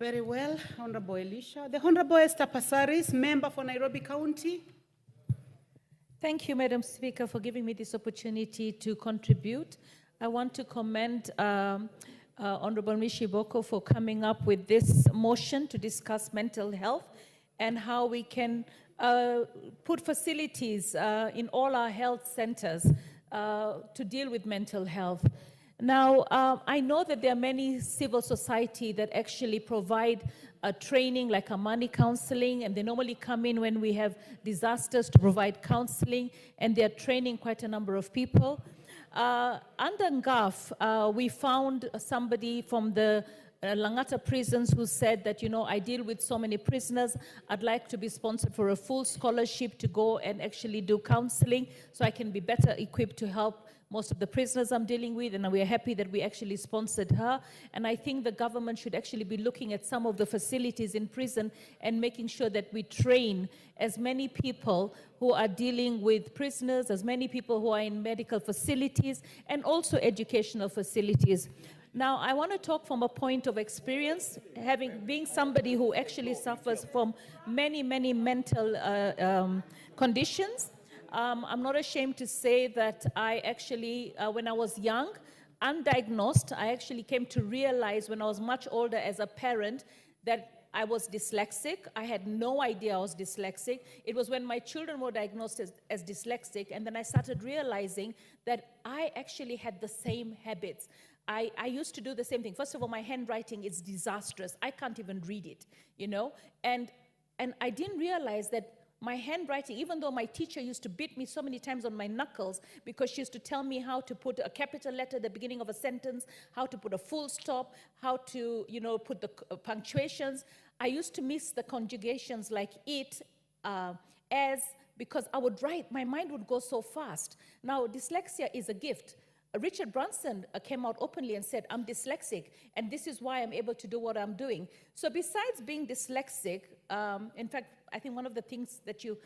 Very well, Honorable Elisha. The Honorable Esther Passaris, member for Nairobi County. Thank you, Madam Speaker, for giving me this opportunity to contribute. I want to commend Honorable Mishi Boko for coming up with this motion to discuss mental health and how we can put facilities in all our health centers to deal with mental health. Now, I know that there are many civil society that actually provide training like Amani counseling, and they normally come in when we have disasters to provide counseling, and they're training quite a number of people. Under NGAF, we found somebody from the Langata prisons who said that, you know, I deal with so many prisoners, I'd like to be sponsored for a full scholarship to go and actually do counseling so I can be better equipped to help most of the prisoners I'm dealing with, and we are happy that we actually sponsored her. And I think the government should actually be looking at some of the facilities in prison and making sure that we train as many people who are dealing with prisoners, as many people who are in medical facilities, and also educational facilities. Now, I want to talk from a point of experience, being somebody who actually suffers from many, many mental conditions. I'm not ashamed to say that I actually, when I was young, undiagnosed, I actually came to realize when I was much older as a parent that I was dyslexic. I had no idea I was dyslexic. It was when my children were diagnosed as dyslexic, and then I started realizing that I actually had the same habits. I used to do the same thing. First of all, my handwriting is disastrous. I can't even read it, you know? And I didn't realize that my handwriting, even though my teacher used to beat me so many times on my knuckles because she used to tell me how to put a capital letter at the beginning of a sentence, how to put a full stop, how to, you know, put the punctuations, I used to miss the conjugations like it, as, because I would write, my mind would go so fast. Now, dyslexia is a gift. Richard Branson came out openly and said, I'm dyslexic, and this is why I'm able to do what I'm doing. So besides being dyslexic, in fact, I think one of the things that you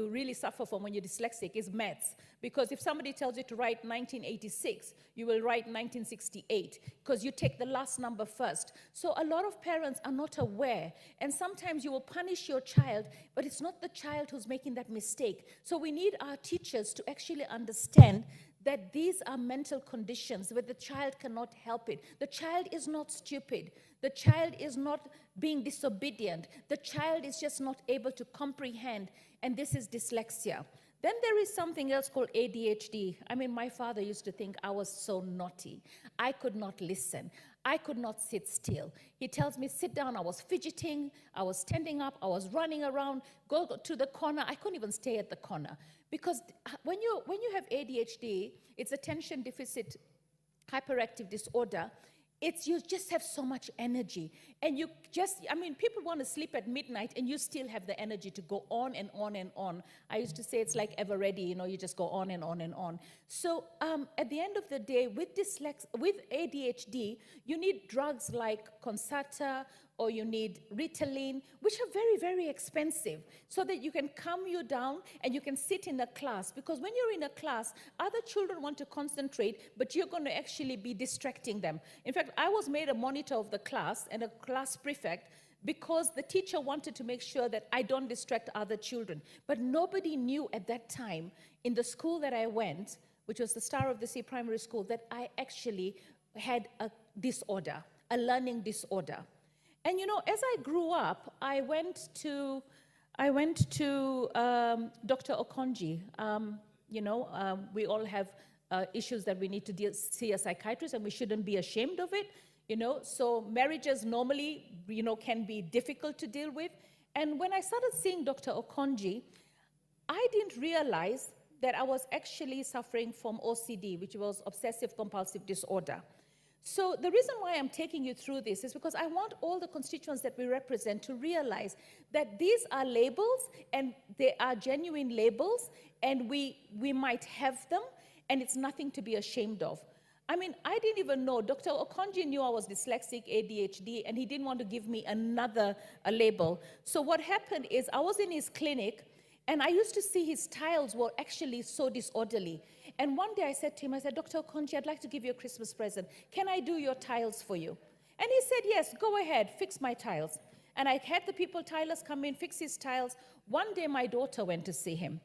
really suffer from when you're dyslexic is maths. Because if somebody tells you to write 1986, you will write 1968, because you take the last number first. So a lot of parents are not aware, and sometimes you will punish your child, but it's not the child who's making that mistake. So we need our teachers to actually understand that these are mental conditions where the child cannot help it. The child is not stupid. The child is not being disobedient. The child is just not able to comprehend, and this is dyslexia. Then there is something else called ADHD. I mean, my father used to think I was so naughty. I could not listen. I could not sit still. He tells me, sit down. I was fidgeting. I was standing up. I was running around. Go to the corner. I couldn't even stay at the corner. Because when you have ADHD, it's attention deficit hyperactive disorder. You just have so much energy. And you just, I mean, people want to sleep at midnight and you still have the energy to go on and on and on. I used to say it's like ever ready, you know, you just go on and on and on. So at the end of the day, with ADHD, you need drugs like Concerta, or you need Ritalin, which are very, very expensive, so that you can calm you down and you can sit in a class. Because when you're in a class, other children want to concentrate, but you're going to actually be distracting them. In fact, I was made a monitor of the class and a class prefect because the teacher wanted to make sure that I don't distract other children. But nobody knew at that time in the school that I went, which was the Star of the Sea Primary School, that I actually had a disorder, a learning disorder. And you know, as I grew up, I went to Dr. Okonji. You know, we all have issues that we need to see a psychiatrist, and we shouldn't be ashamed of it. You know, so marriages normally, you know, can be difficult to deal with. And when I started seeing Dr. Okonji, I didn't realize that I was actually suffering from OCD, which was obsessive compulsive disorder. So the reason why I'm taking you through this is because I want all the constituents that we represent to realize that these are labels, and they are genuine labels, and we might have them, and it's nothing to be ashamed of. I mean, I didn't even know. Dr. Okonji knew I was dyslexic, ADHD, and he didn't want to give me another label. So what happened is I was in his clinic, and I used to see his tiles were actually so disorderly. And one day I said to him, I said, Dr. Okonji, I'd like to give you a Christmas present. Can I do your tiles for you? And he said, yes, go ahead, fix my tiles. And I had the tilers come in, fix his tiles. One day my daughter went to see him.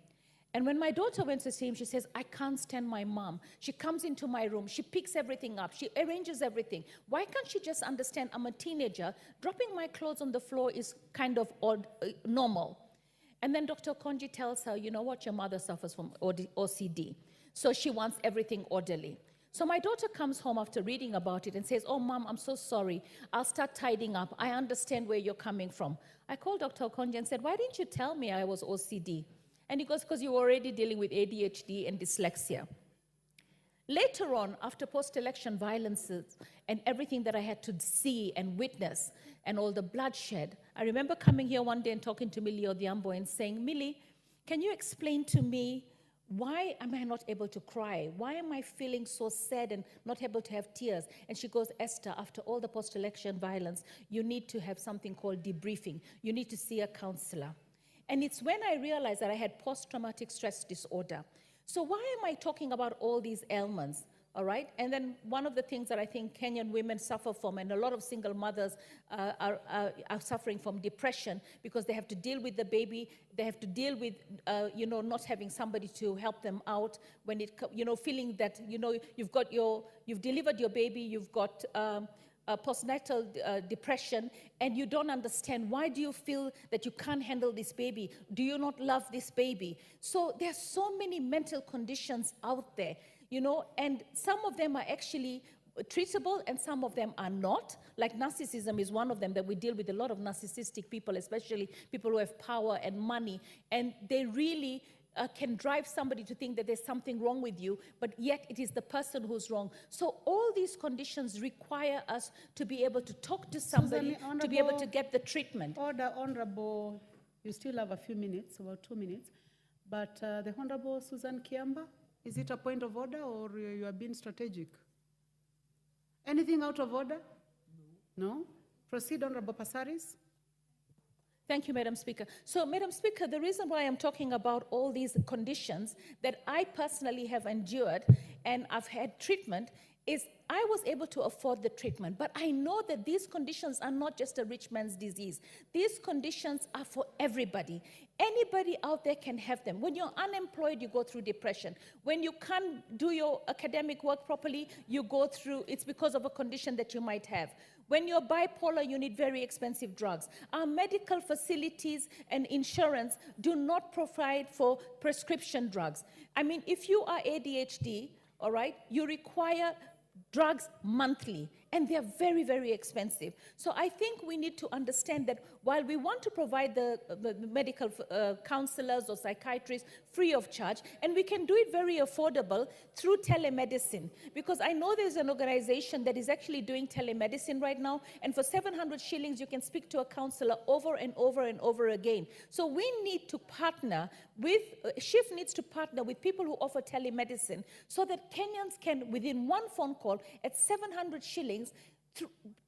And when my daughter went to see him, she says, I can't stand my mom. She comes into my room, she picks everything up, she arranges everything. Why can't she just understand I'm a teenager, dropping my clothes on the floor is kind of normal. And then Dr. Konji tells her, you know what, your mother suffers from OCD. So she wants everything orderly. So my daughter comes home after reading about it and says, oh, Mom, I'm so sorry. I'll start tidying up. I understand where you're coming from. I called Dr. Konji and said, why didn't you tell me I was OCD? And he goes, because you were already dealing with ADHD and dyslexia. Later on, after post-election violences and everything that I had to see and witness and all the bloodshed, I remember coming here one day and talking to Millie Odhiambo and saying, Millie, can you explain to me why am I not able to cry? Why am I feeling so sad and not able to have tears? And she goes, Esther, after all the post-election violence, you need to have something called debriefing. You need to see a counselor. And it's when I realized that I had post-traumatic stress disorder. So why am I talking about all these ailments? All right, and then one of the things that I think Kenyan women suffer from, and a lot of single mothers are suffering from depression because they have to deal with the baby, they have to deal with, not having somebody to help them out when it, feeling that, you've delivered your baby, you've got postnatal depression, and you don't understand why do you feel that you can't handle this baby? Do you not love this baby? So there's so many mental conditions out there. And some of them are actually treatable and some of them are not. Like narcissism is one of them that we deal with a lot of narcissistic people, especially people who have power and money. And they really can drive somebody to think that there's something wrong with you, but yet it is the person who's wrong. So all these conditions require us to be able to talk to somebody, to be able to get the treatment. Order, Honorable, you still have a few minutes, about 2 minutes. But the Honorable Susan Kiamba, is it a point of order or you are being strategic? Anything out of order? No? Proceed, Honorable Passaris. Thank you, Madam Speaker. So, Madam Speaker, the reason why I'm talking about all these conditions that I personally have endured and I've had treatment is I was able to afford the treatment, but I know that these conditions are not just a rich man's disease. These conditions are for everybody. Anybody out there can have them. When you're unemployed, you go through depression. When you can't do your academic work properly, you go through, it's because of a condition that you might have. When you're bipolar, you need very expensive drugs. Our medical facilities and insurance do not provide for prescription drugs. I mean, if you are ADHD, all right, you require drugs monthly, and they're very, very expensive. So I think we need to understand that while we want to provide the medical counselors or psychiatrists free of charge, and we can do it very affordable through telemedicine, because I know there's an organization that is actually doing telemedicine right now, and for 700 shillings, you can speak to a counselor over and over and over again. So we need to partner with, SHIFT needs to partner with people who offer telemedicine so that Kenyans can, within one phone call, at 700 shillings,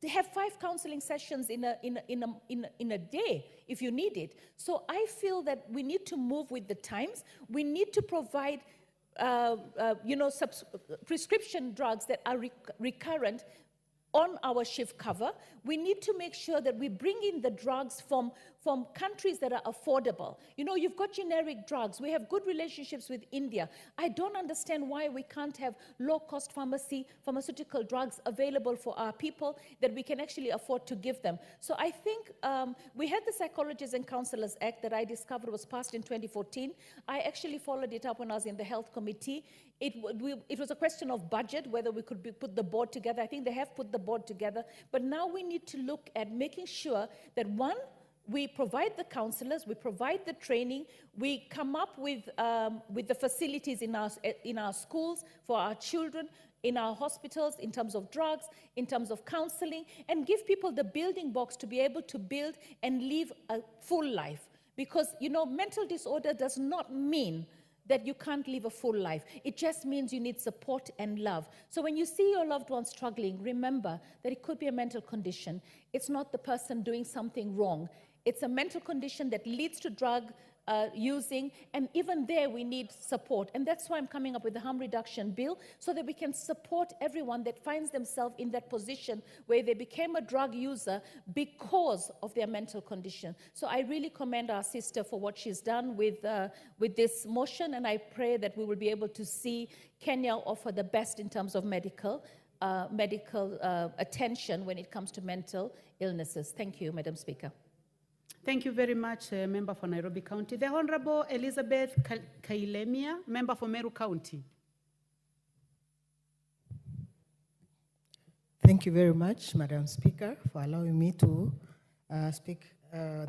they have 5 counseling sessions in a day if you need it. So I feel that we need to move with the times. We need to provide prescription drugs that are recurrent on our SHIFT cover. We need to make sure that we bring in the drugs from countries that are affordable. You've got generic drugs. We have good relationships with India. I don't understand why we can't have low-cost pharmaceutical drugs available for our people that we can actually afford to give them. So I think we had the Psychologists and Counselors Act that I discovered was passed in 2014. I actually followed it up when I was in the Health Committee. It was a question of budget, whether we could put the board together. I think they have put the board together. But now we need to look at making sure that, one, we provide the counselors, we provide the training, we come up with the facilities in our schools for our children, in our hospitals, in terms of drugs, in terms of counseling, and give people the building blocks to be able to build and live a full life. Because, mental disorder does not mean that you can't live a full life. It just means you need support and love. So when you see your loved one struggling, remember that it could be a mental condition. It's not the person doing something wrong. It's a mental condition that leads to drug using, and even there we need support. And that's why I'm coming up with the harm reduction bill, so that we can support everyone that finds themselves in that position where they became a drug user because of their mental condition. So I really commend our sister for what she's done with this motion, and I pray that we will be able to see Kenya offer the best in terms of medical attention when it comes to mental illnesses. Thank you, Madam Speaker. Thank you very much, Member for Nairobi County. The Honorable Elizabeth Kailemia, Member for Meru County. Thank you very much, Madam Speaker, for allowing me to speak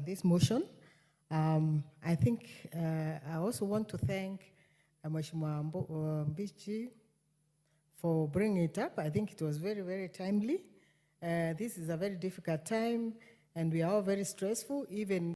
this motion. I think I also want to thank Mheshimiwa Mbichi for bringing it up. I think it was very, very timely. This is a very difficult time, and we are all very stressful, even